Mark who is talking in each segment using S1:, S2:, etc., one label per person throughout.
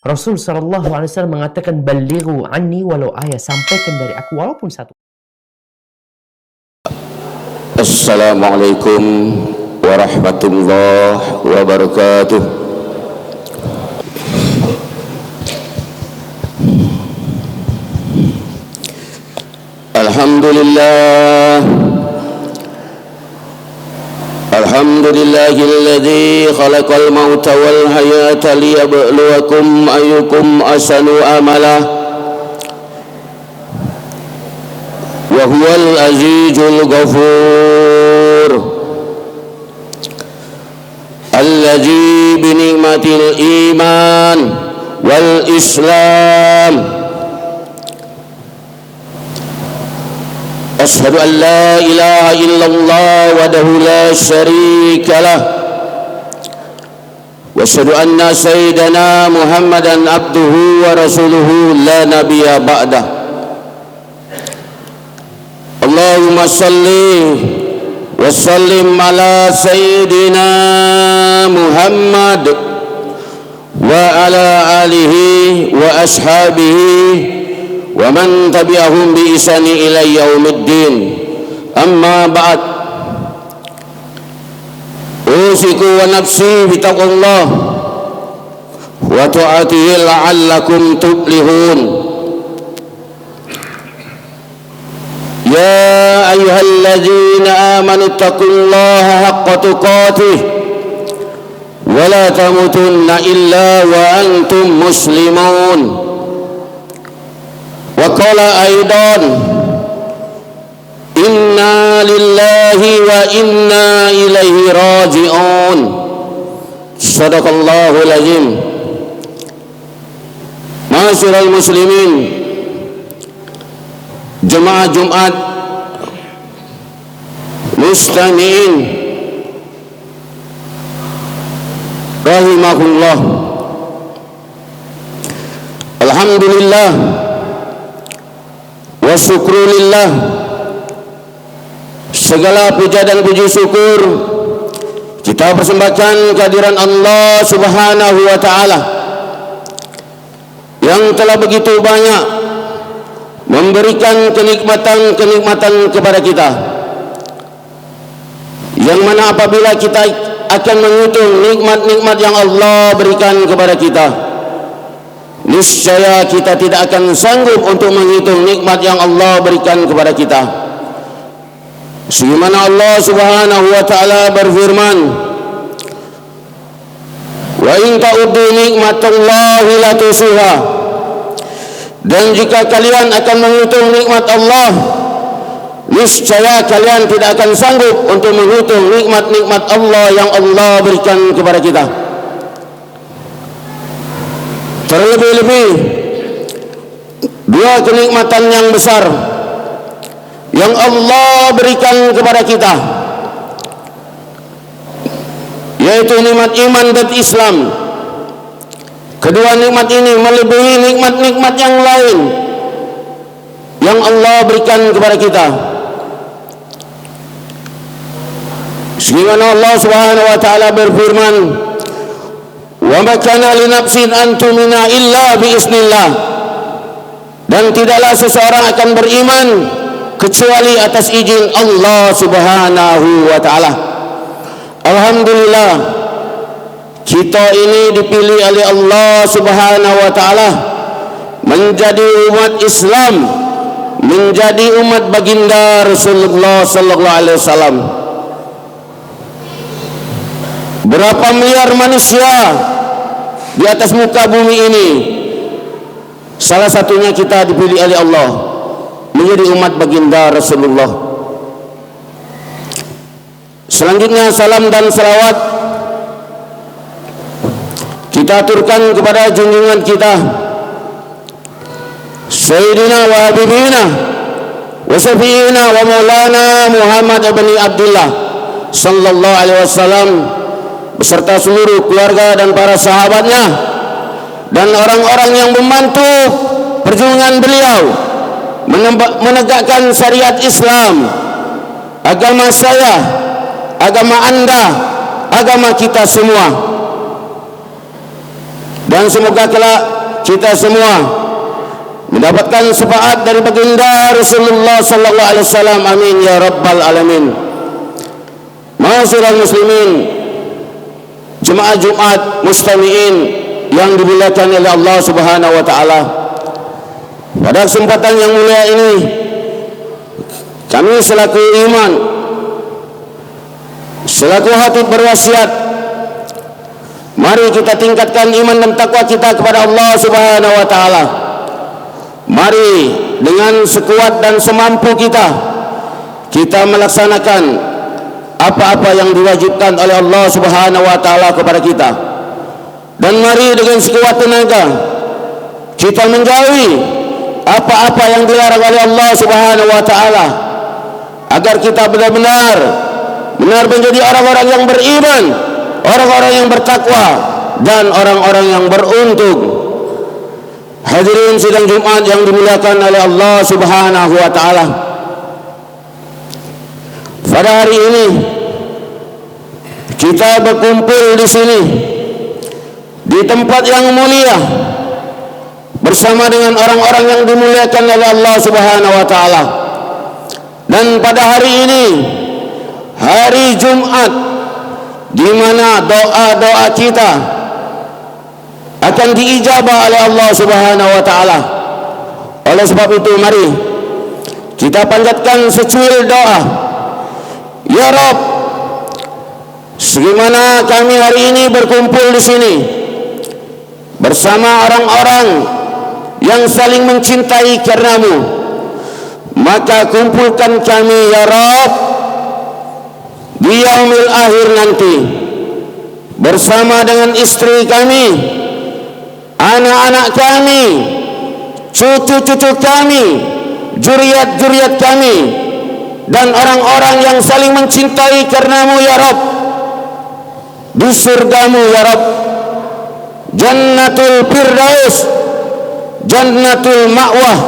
S1: Rasul SAW mengatakan, "Ballighu anni walau ayat." Sampaikan dari aku walaupun satu.
S2: Assalamualaikum warahmatullahi wabarakatuh. Alhamdulillahilladzi khalaqal mauta wal hayata liyabluwakum ayyukum ahsanu amala wa huwal azizul ghafur alladzi bi ni'matil iman wal islam أشهد أن لا إله إلا الله وحده لا شريك له وأشهد أن سيدنا محمدا عبده ورسوله لا نبي بعده اللهم صل وسلم على سيدنا محمد وعلى آله وأصحابه ومن تبعهم بإحسان إلى يوم الدين أما بعد أوصيكم ونفسي بتقوى الله وطاعته لعلكم تفلحون يا أيها الذين آمنوا اتقوا الله حق تقاته ولا تموتن إلا وأنتم مسلمون وقال أيضا إنا لله وإنا إليه راجعون صدق الله العظيم. Ma'asyiral muslimin, jemaah Jumat mustami'in rahimahullah, alhamdulillah wa syukrulillah, segala puja dan puji syukur kita persembahkan kehadiran Allah Subhanahu wa ta'ala yang telah begitu banyak memberikan kenikmatan-kenikmatan kepada kita, yang mana apabila kita akan menghitung nikmat-nikmat yang Allah berikan kepada kita, niscaya kita tidak akan sanggup untuk menghitung nikmat yang Allah berikan kepada kita. Sebagaimana Allah Subhanahu wa ta'ala berfirman, wa in ta'uddu nikmatallahi la tusuha, dan jika kalian akan menghitung nikmat Allah, niscaya kalian tidak akan sanggup untuk menghitung nikmat-nikmat Allah yang Allah berikan kepada kita. Terlebih-lebih dua kenikmatan yang besar yang Allah berikan kepada kita, yaitu nikmat iman dan Islam. Kedua nikmat ini melebihi nikmat-nikmat yang lain yang Allah berikan kepada kita. Sebagaimana Allah Subhanahu wa ta'ala berfirman, wa ma kana li nafsin an tu'mina illa bi iznillah, dan tidaklah seseorang akan beriman kecuali atas izin Allah Subhanahu wa ta'ala. Alhamdulillah, kita ini dipilih oleh Allah Subhanahu wa ta'ala menjadi umat Islam, menjadi umat baginda Rasulullah sallallahu alaihi wasallam. Berapa miliar manusia di atas muka bumi ini, salah satunya kita dipilih oleh Allah menjadi umat baginda Rasulullah. Selanjutnya salam dan salawat kita aturkan kepada junjungan kita Sayyidina wa Habibina wa Syafi'ina wa Maulana Muhammad ibn Abdullah sallallahu alaihi wasallam beserta seluruh keluarga dan para sahabatnya dan orang-orang yang membantu perjuangan beliau menegakkan syariat Islam, agama saya, agama Anda, agama kita semua. dan semoga kelak kita semua mendapatkan syafaat dari baginda Rasulullah sallallahu alaihi wasallam. Amin ya rabbal alamin. Ma'asyiral muslimin, jemaah Jumat mustami'in yang dimuliakan oleh Allah Subhanahu wa taala. Pada kesempatan yang mulia ini, kami selaku iman, selaku hatib berwasiat, mari kita tingkatkan iman dan takwa kita kepada Allah Subhanahu wa taala. Mari dengan sekuat dan semampu kita melaksanakan apa-apa yang diwajibkan oleh Allah Subhanahu wa taala kepada kita. Dan mari dengan sekuat tenaga kita menjauhi apa-apa yang dilarang oleh Allah Subhanahu wa taala, agar kita benar-benar menjadi orang-orang yang beriman, orang-orang yang bertakwa, dan orang-orang yang beruntung. Hadirin sidang Jumat yang dimuliakan oleh Allah Subhanahu wa taala. Pada hari ini kita berkumpul di sini di tempat yang mulia bersama dengan orang-orang yang dimuliakan oleh Allah Subhanahu wa taala. Dan pada hari ini, hari Jumat, di mana doa-doa kita akan diijabah oleh Allah Subhanahu wa taala. Oleh sebab itu, mari kita panjatkan secuil doa. Ya Rabb, sebagaimana kami hari ini berkumpul di sini bersama orang-orang yang saling mencintai karenamu, maka kumpulkan kami ya Rabb di yaumil akhir nanti bersama dengan istri kami, anak-anak kami, cucu-cucu kami, juriat-juriat kami, dan orang-orang yang saling mencintai karenamu ya Rabb, di surgamu ya Rabb, Jannatul Firdaus, Jannatul Ma'wah,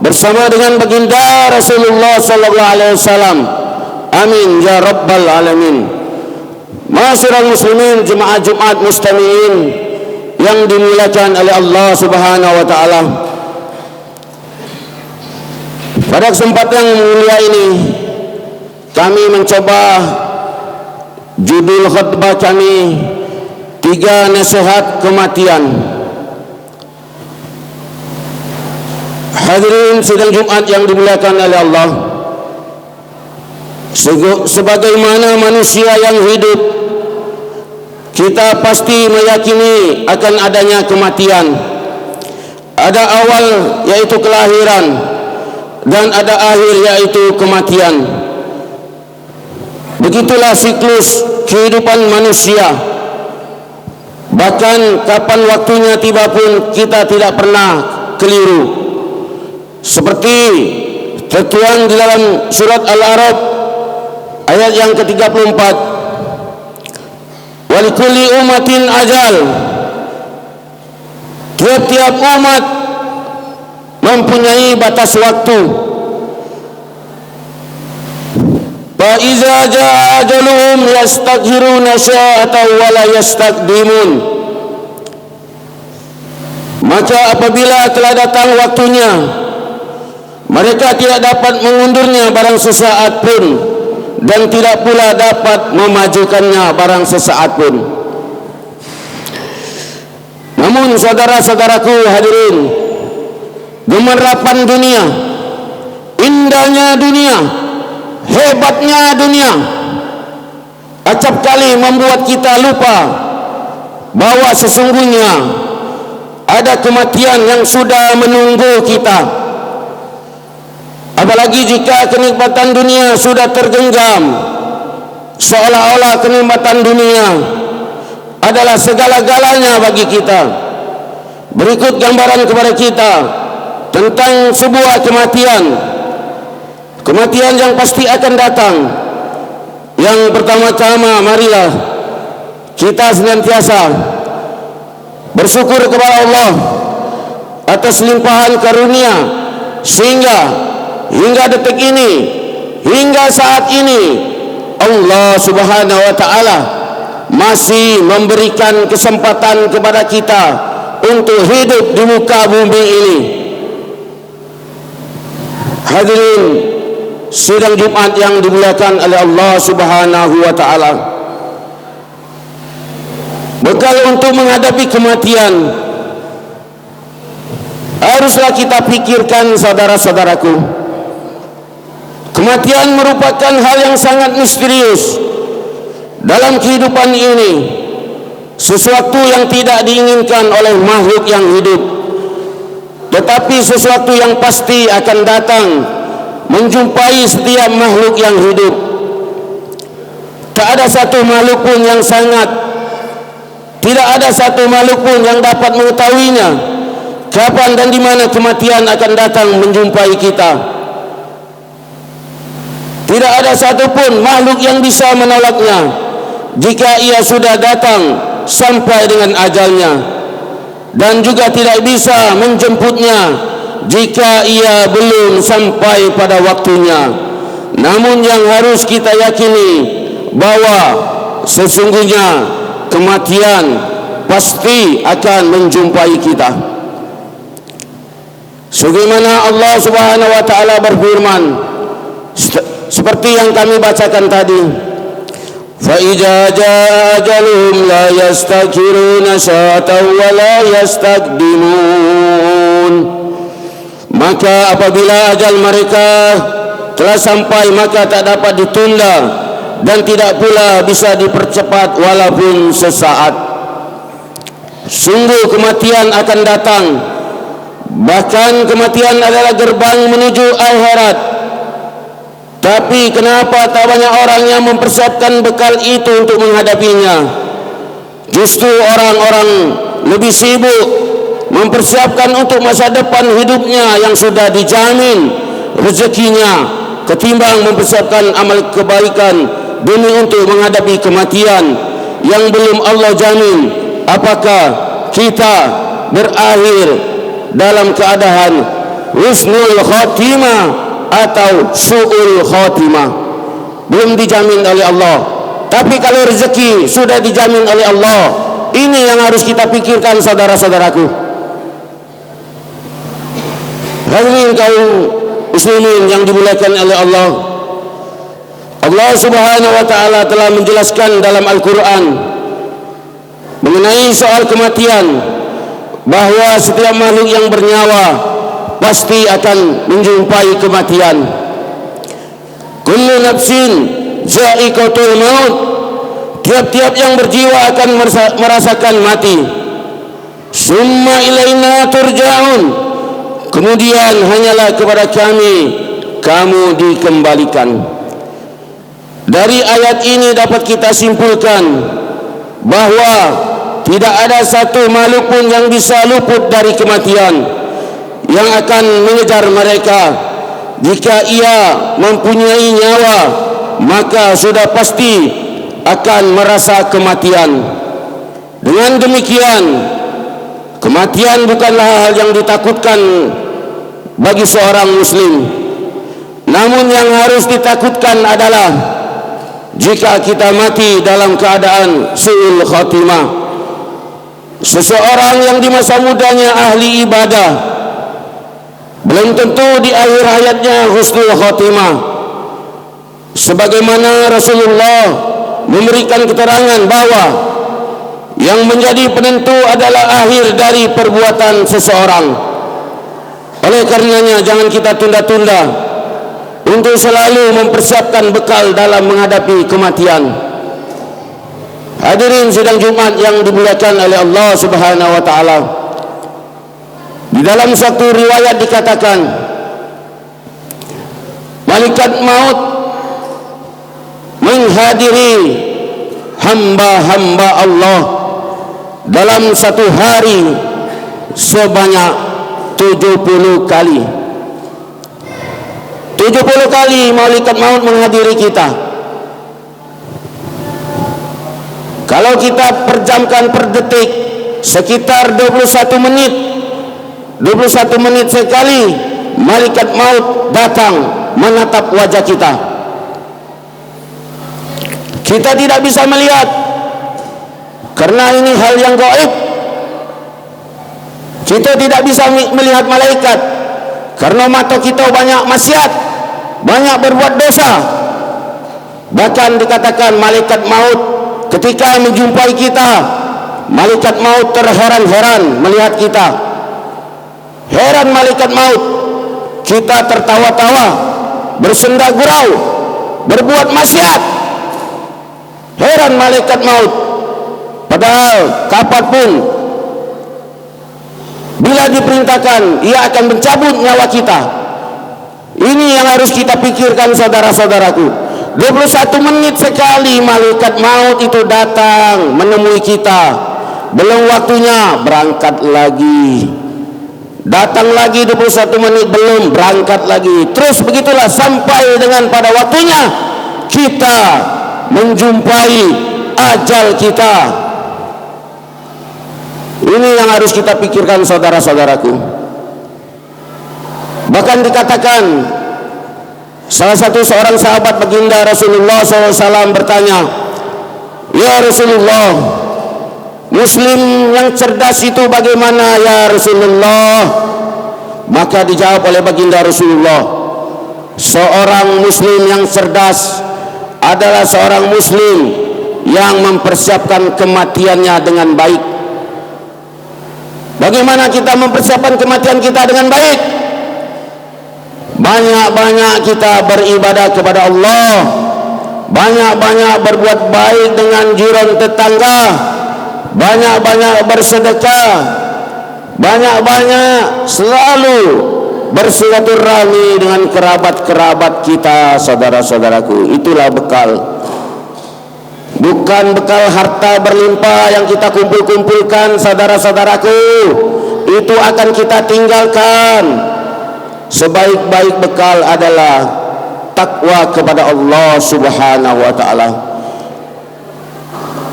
S2: bersama dengan baginda Rasulullah sallallahu alaihi wasallam. Amin ya rabbal alamin. Ma'asyiral muslimin, jemaah Jumat mustami'in yang dimuliakan oleh Allah Subhanahu wa taala. Pada kesempatan yang mulia ini, kami mencoba judul khutbah kami 3 nasihat kematian. Hadirin sidang Jumat yang dimuliakan oleh Allah, sebagaimana manusia yang hidup, kita pasti meyakini akan adanya kematian. Ada awal yaitu kelahiran, dan ada akhir yaitu kematian. Begitulah siklus kehidupan manusia. Bahkan kapan waktunya tiba pun kita tidak pernah keliru. Seperti tertuang di dalam surat Al-A'raf ayat yang ke-34. Walikulli umatin ajal. Tiap-tiap umat mempunyai batas waktu. Fa iza jaa ajaluhum yastaghiruna sya'atan wa la yastaqdimun. Maka apabila telah datang waktunya, mereka tidak dapat mengundurnya barang sesaat pun, dan tidak pula dapat memajukannya barang sesaat pun. Namun saudara-saudaraku hadirin, gemerapan dunia, indahnya dunia, hebatnya dunia, acap kali membuat kita lupa bahwa sesungguhnya ada kematian yang sudah menunggu kita. Apalagi jika kenikmatan dunia sudah tergenggam, seolah-olah kenikmatan dunia adalah segala-galanya bagi kita. Berikut gambaran kepada kita tentang sebuah kematian yang pasti akan datang. Yang pertama-tama, marilah kita senantiasa bersyukur kepada Allah atas limpahan karunia, sehingga hingga detik ini, hingga saat ini, Allah Subhanahu wa taala masih memberikan kesempatan kepada kita untuk hidup di muka bumi ini. Hadirin sidang Jumat yang dimuliakan oleh Allah Subhanahu wa taala, bekal untuk menghadapi kematian haruslah kita pikirkan, saudara-saudaraku. Kematian merupakan hal yang sangat misterius dalam kehidupan ini, sesuatu yang tidak diinginkan oleh makhluk yang hidup, tetapi sesuatu yang pasti akan datang menjumpai setiap makhluk yang hidup. Tak ada satu makhluk pun yang tidak ada satu makhluk pun yang dapat mengetahuinya kapan dan di mana kematian akan datang menjumpai kita. Tidak ada satupun makhluk yang bisa menolaknya jika ia sudah datang sampai dengan ajalnya, dan juga tidak bisa menjemputnya jika ia belum sampai pada waktunya. Namun yang harus kita yakini bahwa sesungguhnya kematian pasti akan menjumpai kita. Sebagaimana Allah Subhanahu wa taala berfirman seperti yang kami bacakan tadi, fa idza jaa ajaluhum la yastakhiruna sa'atan wa la yastaqdimun. Maka apabila ajal mereka telah sampai, maka tak dapat ditunda dan tidak pula bisa dipercepat walaupun sesaat. Sungguh kematian akan datang, bahkan kematian adalah gerbang menuju akhirat. Tapi kenapa tak banyak orang yang mempersiapkan bekal itu untuk menghadapinya? Justru orang-orang lebih sibuk mempersiapkan untuk masa depan hidupnya yang sudah dijamin rezekinya, ketimbang mempersiapkan amal kebaikan demi untuk menghadapi kematian yang belum Allah jamin apakah kita berakhir dalam keadaan husnul khatimah atau su'ul khatimah. Belum dijamin oleh Allah. Tapi kalau rezeki sudah dijamin oleh Allah, ini yang harus kita pikirkan, saudara-saudaraku. Hadirin kaum muslimin yang dimuliakan oleh Allah, Allah Subhanahu wa taala telah menjelaskan dalam Al-Qur'an mengenai soal kematian, bahwa setiap makhluk yang bernyawa pasti akan menjumpai kematian. Kullu nafsin za'iqatul maut. Tiap-tiap yang berjiwa akan merasakan mati. Summa ilaina turja'un. Kemudian hanyalah kepada kami kamu dikembalikan. Dari ayat ini dapat kita simpulkan bahwa tidak ada satu makhluk pun yang bisa luput dari kematian yang akan mengejar mereka. Jika ia mempunyai nyawa, maka sudah pasti akan merasa kematian. Dengan demikian, kematian bukanlah hal yang ditakutkan bagi seorang muslim. Namun yang harus ditakutkan adalah jika kita mati dalam keadaan su'ul khatimah. Seseorang yang di masa mudanya ahli ibadah, belum tentu di akhir hayatnya husnul khatimah. Sebagaimana Rasulullah memberikan keterangan bahwa yang menjadi penentu adalah akhir dari perbuatan seseorang. Oleh karenanya jangan kita tunda-tunda untuk selalu mempersiapkan bekal dalam menghadapi kematian. Hadirin sidang Jumat yang dimuliakan oleh Allah Subhanahu wa taala, di dalam satu riwayat dikatakan, malaikat maut menghadiri hamba-hamba Allah dalam satu hari sebanyak 70 kali. 70 kali malaikat maut menghadiri kita. Kalau kita perjamkan per detik, sekitar 21 menit. 21 menit sekali malaikat maut datang menatap wajah kita. Kita tidak bisa melihat Karena ini hal yang gaib. Kita tidak bisa melihat malaikat karena mata kita banyak maksiat, banyak berbuat dosa. Bahkan dikatakan malaikat maut ketika menjumpai kita, malaikat maut terheran-heran melihat kita. Heran malaikat maut, kita tertawa-tawa, bersenda gurau, berbuat maksiat. Heran malaikat maut. Padahal kapanpun bila diperintahkan, ia akan mencabut nyawa kita. Ini yang harus kita pikirkan, saudara-saudaraku. 21 menit sekali malaikat maut itu datang menemui kita. Belum waktunya, berangkat lagi. Datang lagi 21 menit, belum, berangkat lagi. Terus begitulah sampai dengan pada waktunya kita menjumpai ajal kita. Ini yang harus kita pikirkan, saudara-saudaraku. Bahkan dikatakan seorang sahabat baginda Rasulullah SAW bertanya, "Ya Rasulullah, Muslim yang cerdas itu bagaimana ya Rasulullah?" Maka dijawab oleh baginda Rasulullah, seorang Muslim yang cerdas adalah seorang Muslim yang mempersiapkan kematiannya dengan baik. Bagaimana kita mempersiapkan kematian kita dengan baik? Banyak-banyak kita beribadah kepada Allah, banyak-banyak berbuat baik dengan jiran tetangga, banyak-banyak bersedekah, banyak-banyak selalu bersilaturahmi dengan kerabat-kerabat kita, saudara-saudaraku. Itulah bekal. Bukan bekal harta berlimpah yang kita kumpul-kumpulkan, saudara-saudaraku. Itu akan kita tinggalkan. Sebaik-baik bekal adalah takwa kepada Allah Subhanahu wa ta'ala.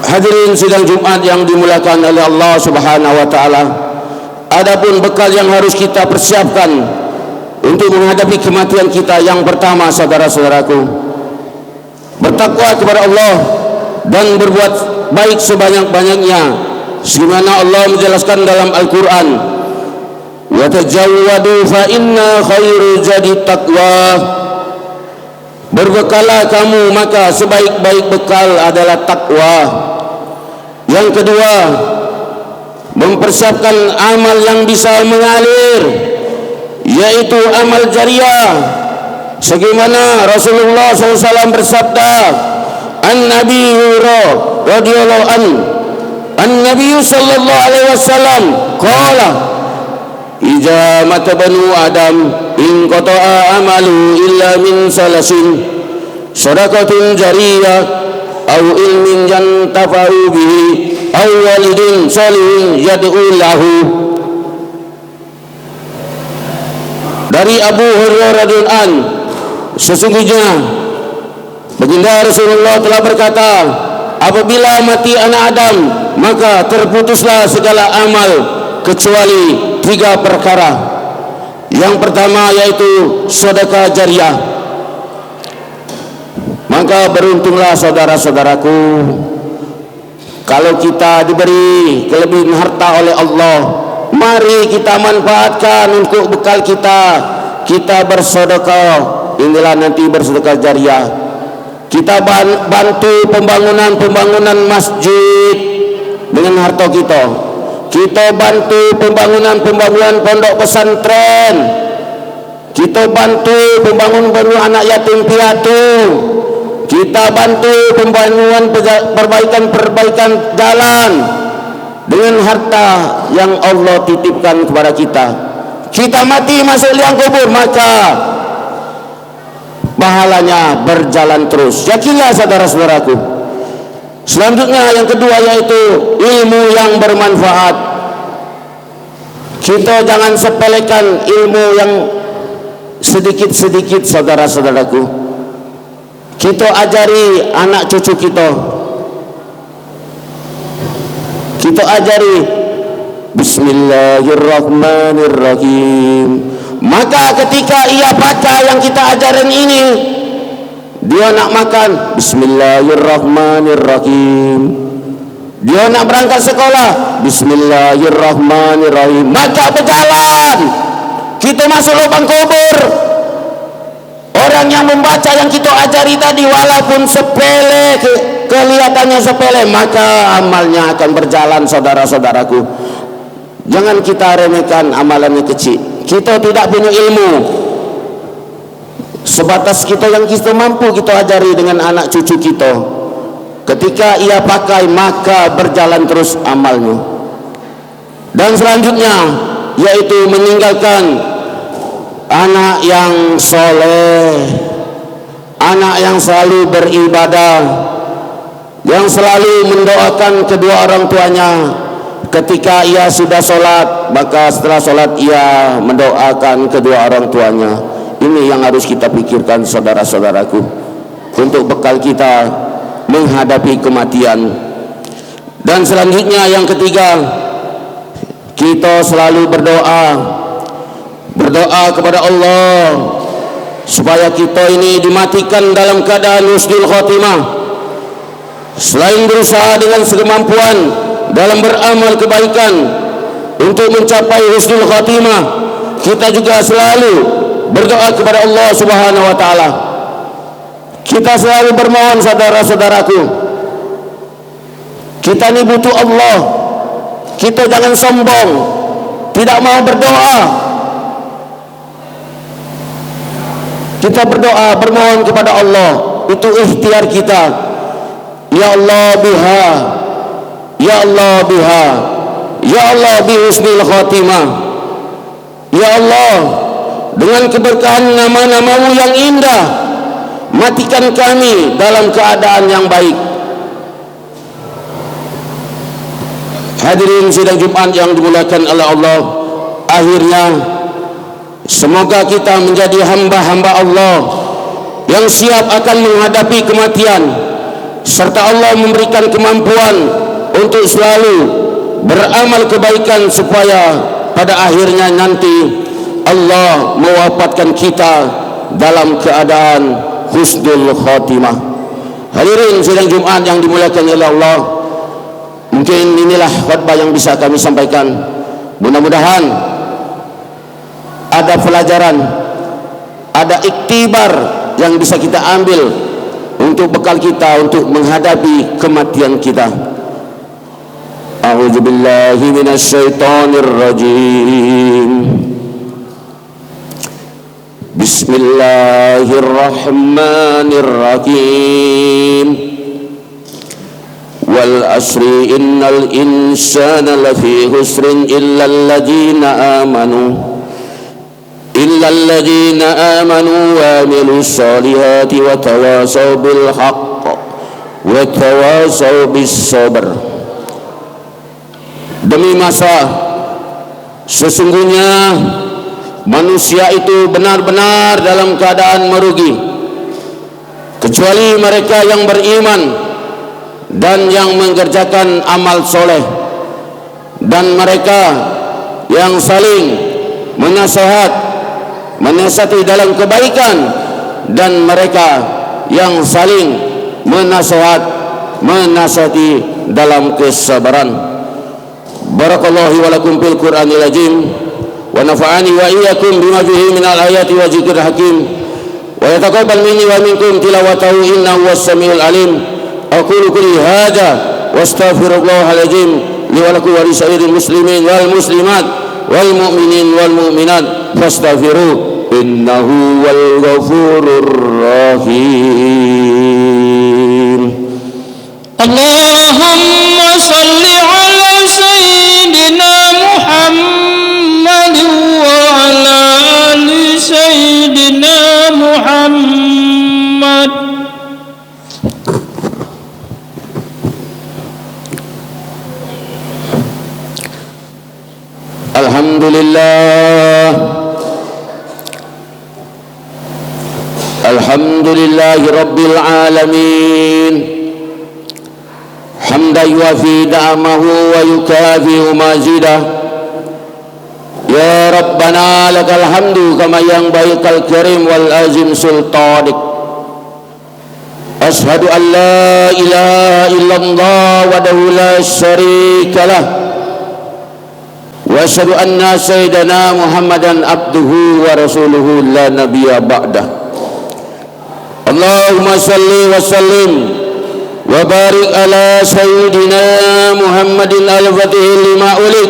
S2: Hadirin sidang Jumat yang dimuliakan oleh Allah Subhanahu wa ta'ala, adapun bekal yang harus kita persiapkan untuk menghadapi kematian kita, yang pertama, saudara-saudaraku, bertakwa kepada Allah dan berbuat baik sebanyak-banyaknya, sebagaimana Allah menjelaskan dalam Al-Quran, wa tajawwadu fa inna khairu jadi taqwa. Berbekalah kamu, maka sebaik-baik bekal adalah takwa. Yang kedua, mempersiapkan amal yang bisa mengalir, yaitu amal jariah, sebagaimana Rasulullah SAW bersabda, An-Nabi radhiyallahu anhu, An-Nabi sallallahu alaihi wasallam qala, "Idza mata banu Adam in qata'a amalu illa min salasin, sadaqatin jariyah aw ilmin yantafa'u bihi aw walidin salihin yad'u lahu." Dari Abu Hurairah radhiyallahu anhu, sesungguhnya baginda Rasulullah telah berkata, apabila mati anak Adam, maka terputuslah segala amal kecuali 3 perkara. Yang pertama yaitu sedekah jariah. Maka beruntunglah saudara-saudaraku kalau kita diberi kelebihan harta oleh Allah. Mari kita manfaatkan untuk bekal kita. Kita bersedekah, inilah nanti bersedekah jariah. Kita bantu pembangunan masjid dengan harta kita. Kita bantu pembangunan pondok pesantren. Kita bantu pembangunan anak yatim piatu. Kita bantu pembangunan perbaikan jalan dengan harta yang Allah titipkan kepada kita. Kita mati masuk liang kubur, maka pahalanya berjalan terus. Yakinlah saudara-saudaraku. Selanjutnya yang kedua yaitu ilmu yang bermanfaat. Kita jangan sepelekan ilmu yang sedikit-sedikit, saudara-saudaraku. Kita ajari anak cucu kita. Kita ajari Bismillahirrahmanirrahim. Maka ketika ia baca yang kita ajarin ini, dia nak makan Bismillahirrahmanirrahim. Dia nak berangkat sekolah, bismillahirrahmanirrahim, maka berjalan. Kita masuk lubang kubur. Orang yang membaca yang kita ajari tadi, walaupun sepele, kelihatannya sepele, maka amalnya akan berjalan, saudara-saudaraku. Jangan kita remehkan amalannya kecil. Kita tidak punya ilmu, sebatas kita yang kita mampu kita ajari dengan anak cucu kita. Ketika ia pakai, maka berjalan terus amalnya. Dan selanjutnya yaitu meninggalkan anak yang soleh, anak yang selalu beribadah, yang selalu mendoakan kedua orang tuanya. Ketika ia sudah sholat, maka setelah sholat ia mendoakan kedua orang tuanya. Ini yang harus kita pikirkan, saudara-saudaraku, untuk bekal kita menghadapi kematian. Dan selanjutnya yang ketiga, kita selalu berdoa kepada Allah supaya kita ini dimatikan dalam keadaan husnul khotimah. Selain berusaha dengan sekemampuan dalam beramal kebaikan untuk mencapai husnul khotimah, kita juga selalu berdoa kepada Allah Subhanahu wa taala. Kita selalu bermohon, saudara-saudaraku, kita ini butuh Allah. Kita jangan sombong, tidak mau berdoa. Kita berdoa, bermohon kepada Allah, itu ikhtiar kita. Ya Allah biha, ya Allah biha, ya Allah bi husnil khotimah. Ya Allah, dengan keberkahan nama-namamu yang indah, matikan kami dalam keadaan yang baik. Hadirin sidang Jumat yang dimuliakan oleh Allah, akhirnya semoga kita menjadi hamba-hamba Allah yang siap akan menghadapi kematian, serta Allah memberikan kemampuan untuk selalu beramal kebaikan supaya pada akhirnya nanti Allah mewafatkan kita dalam keadaan husnul khotimah. Hadirin sidang Jumat yang dimuliakan oleh Allah, mungkin inilah khutbah yang bisa kami sampaikan. Mudah-mudahan ada pelajaran, ada iktibar yang bisa kita ambil untuk bekal kita untuk menghadapi kematian kita. A'udzubillahi minasyaitonirrajim. Bismillahirrahmanirrahim. Wal asri innal insana lafi khusrin illa alladhina amanu wa amilus solihati wa tawasaw bil haqq wa tawasaw bis sabr. Demi masa, sesungguhnya manusia itu benar-benar dalam keadaan merugi, kecuali mereka yang beriman dan yang mengerjakan amal soleh, dan mereka yang saling menasihati dalam kebaikan, dan mereka yang saling menasihati dalam kesabaran. Barakallahu wa lakum fil Qur'anil azim, wa nafa'ani wa iyyakum bima fihi minal ayati wa dzikril hakim, wa yataqabbal minni wa minkum tilawatahu innahu was-sami'ul alim. Aqulu quli hadza wa astaghfirullahal azim li wa lakum wa lisa'iril muslimin wal muslimat wal mu'minin wal mu'minat fastaghfiru innahu wal ghafurur rahim.
S3: Allahumma salli ala sayyidina Muhammad wa ala ali sayyidina Muhammad.
S2: Alhamdulillahi rabbil alamin, hamdan yuwafi ni'amahu wa yukafi'u mazidah. Ya Rabbana lakal hamdu kama yanbaghi kal karim wal azim sultanik. أشهد أن لا إله إلا الله وحده لا شريك له وأشهد أن سيدنا محمدا عبده ورسوله لا نبي بعده اللهم صل وسلم وبارك على سيدنا محمد الفتح لما أولد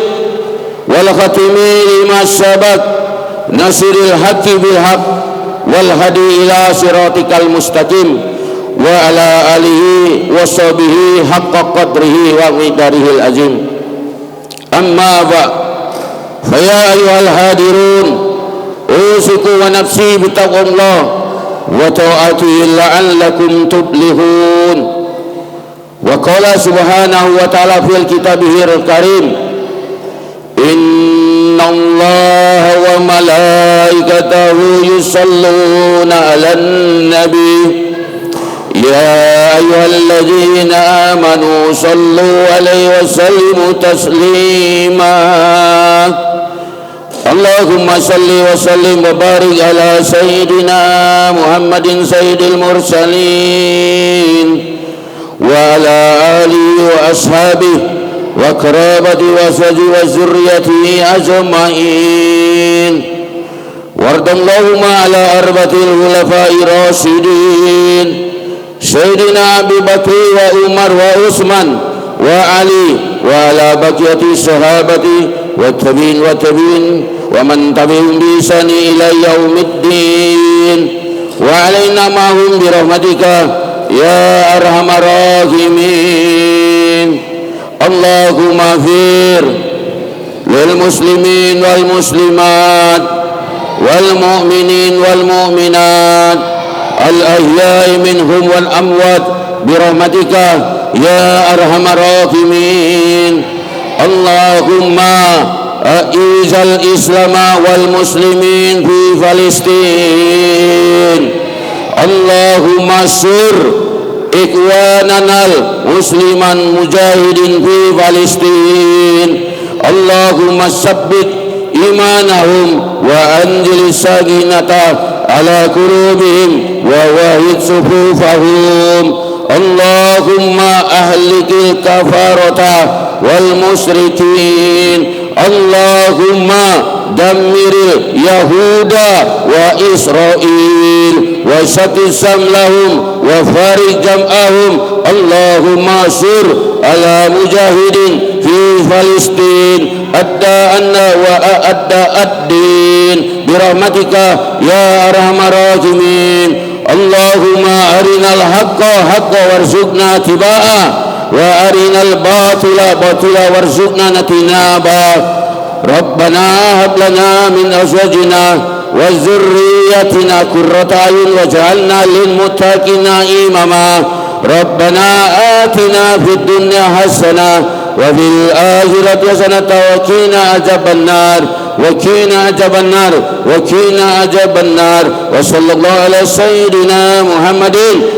S2: والختم لما سبق نصر الحق بالحق والهدي إلى صراطك المستقيم وعلى آله وصحبه حق قدره ومقداره العظيم أما بعد فيا أيها الحاضرون أوصيكم ونفسي بتقوى الله وطاعته لعلكم تفلحون وقال سبحانه وتعالى في كتابه الكريم إن الله وملائكته يصلون على النبي يا أيها الذين آمنوا صلوا عليه وسلموا تسليما اللهم صل وسلم وبارك على سيدنا محمد سيد المرسلين وعلى آله وأصحابه وقرابته وأزواجه وذريته أجمعين وارض اللهم على أربعة الخلفاء الراشدين سيدنا أبي بكر وعمر وعثمان وعلي وعلى بقية الصحابة والتابعين ومن تبعهم بإحسان إلى يوم الدين وعلينا معهم برحمتك يا أرحم الراحمين اللهم اغفر للمسلمين والمسلمات والمؤمنين والمؤمنات الأحياء منهم والأموات برحمتك يا أرحم الراحمين اللهم أعز الإسلام والمسلمين في فلسطين اللهم انصر إخواننا المسلمين مجاهدين في فلسطين اللهم ثبت إيمانهم وأنزل السكينة على قلوبهم ووحد صفوفهم اللهم أهلك الكفرة والمشركين اللهم دمر اليهود وإسرائيل وشتت شملهم وفارق جمعهم اللهم انصر على مجاهد في فلسطين أدى عنا وأدى الدين برحمتك يا أرحم الراحمين اللهم أرنا الحق حقا وارزقنا اتباعه وأرنا الباطل باطلا وارزقنا اجتنابه ربنا هب لنا من أزواجنا وذريتنا قرة أعين واجعلنا للمتقين إماما ربنا آتنا في الدنيا حسنة وفي الآخرة حسنة وقنا عذاب النار وقنا عذاب النار وصلى الله على سيدنا محمد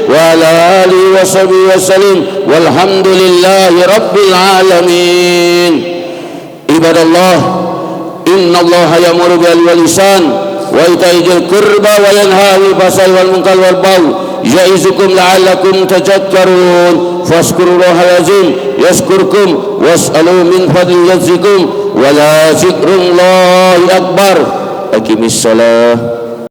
S2: وعلى آله وصحبه وسلم والحمد لله رب العالمين عباد الله إن الله يأمر بالعدل والإحسان وإيتاء ذي القربى وينهى عن الفحشاء والمنكر والبغي يعظكم لعلكم تذكرون فاذكروا الله العظيم يذكركم واسألوا من فضله يزدكم ولا ذكر الله أكبر أقم الصلاة